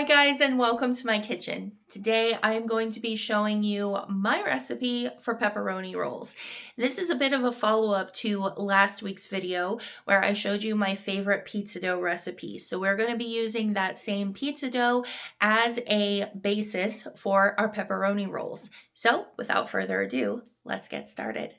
Hi guys, and welcome to my kitchen. Today I am going to be showing you my recipe for pepperoni rolls. This is a bit of a follow-up to last week's video where I showed you my favorite pizza dough recipe. So we're going to be using that same pizza dough as a basis for our pepperoni rolls. So without further ado, let's get started.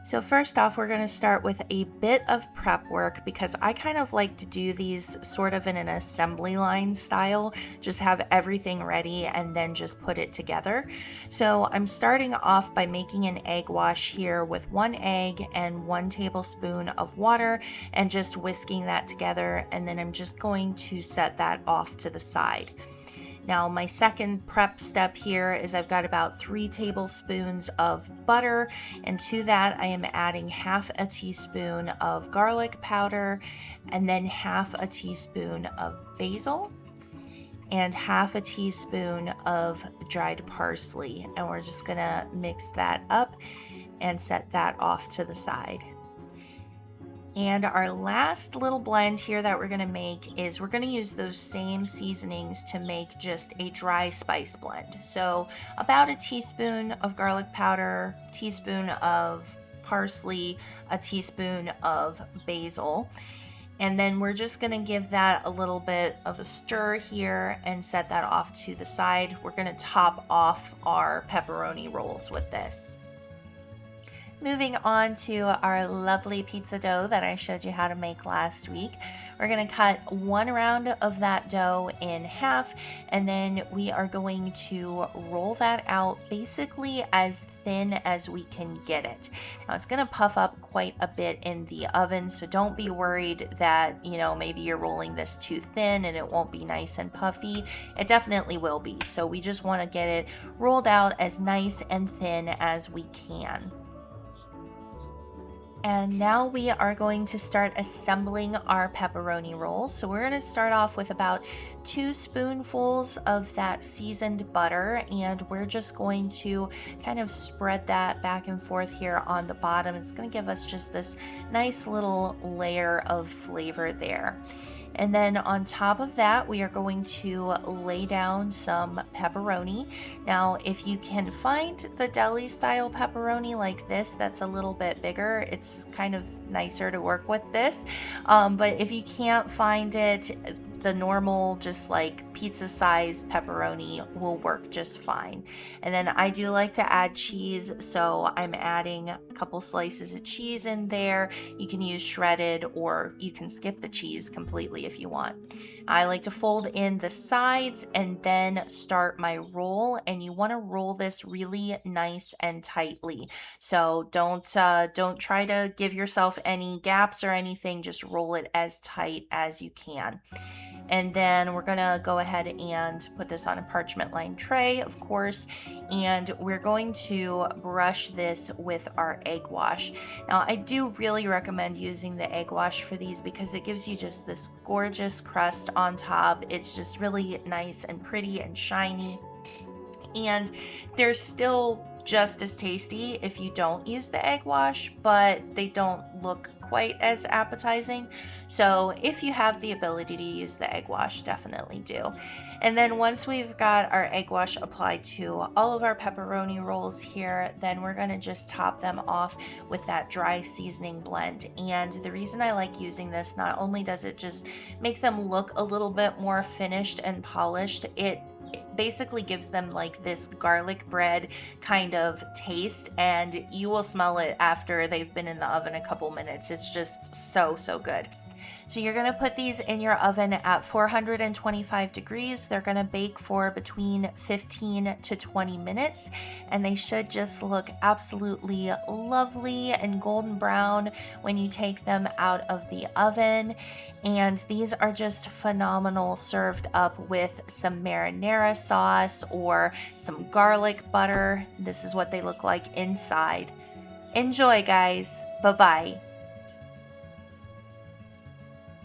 So first off, we're going to start with a bit of prep work because I kind of like to do these sort of in an assembly line style, just have everything ready and then just put it together. So I'm starting off by making an egg wash here with 1 egg and 1 tablespoon of water and just whisking that together, and then I'm just going to set that off to the side. Now my second prep step here is I've got about 3 tablespoons of butter, and to that I am adding half a teaspoon of garlic powder and then half a teaspoon of basil and half a teaspoon of dried parsley, and we're just gonna mix that up and set that off to the side. And our last little blend here that we're going to make is we're going to use those same seasonings to make just a dry spice blend. So about a teaspoon of garlic powder, teaspoon of parsley, a teaspoon of basil. And then we're just going to give that a little bit of a stir here and set that off to the side. We're going to top off our pepperoni rolls with this. Moving on to our lovely pizza dough that I showed you how to make last week. We're going to cut 1 round of that dough in half, and then we are going to roll that out basically as thin as we can get it. Now it's going to puff up quite a bit in the oven, so don't be worried that, maybe you're rolling this too thin and it won't be nice and puffy. It definitely will be. So we just want to get it rolled out as nice and thin as we can. And now we are going to start assembling our pepperoni rolls. So we're going to start off with about 2 spoonfuls of that seasoned butter, and we're just going to kind of spread that back and forth here on the bottom. It's going to give us just this nice little layer of flavor there. And then on top of that, we are going to lay down some pepperoni. Now, if you can find the deli style pepperoni like this, that's a little bit bigger, it's kind of nicer to work with this. But if you can't find it, the normal, just like pizza size pepperoni will work just fine. And then I do like to add cheese, so I'm adding a couple slices of cheese in there. You can use shredded, or you can skip the cheese completely if you want. I like to fold in the sides and then start my roll, and you want to roll this really nice and tightly. So don't try to give yourself any gaps or anything, just roll it as tight as you can. And then we're gonna go ahead and put this on a parchment lined tray, of course, and we're going to brush this with our egg wash. Now, I do really recommend using the egg wash for these because it gives you just this gorgeous crust on top. It's just really nice and pretty and shiny, and they're still just as tasty if you don't use the egg wash, but they don't look quite as appetizing. So if you have the ability to use the egg wash, definitely do. And then once we've got our egg wash applied to all of our pepperoni rolls here, then we're going to just top them off with that dry seasoning blend. And the reason I like using this, not only does it just make them look a little bit more finished and polished, it basically gives them like this garlic bread kind of taste, and you will smell it after they've been in the oven a couple minutes. It's just so good. So you're going to put these in your oven at 425 degrees. They're going to bake for between 15 to 20 minutes, and they should just look absolutely lovely and golden brown when you take them out of the oven. And these are just phenomenal served up with some marinara sauce or some garlic butter. This is what they look like inside. Enjoy, guys. Bye-bye.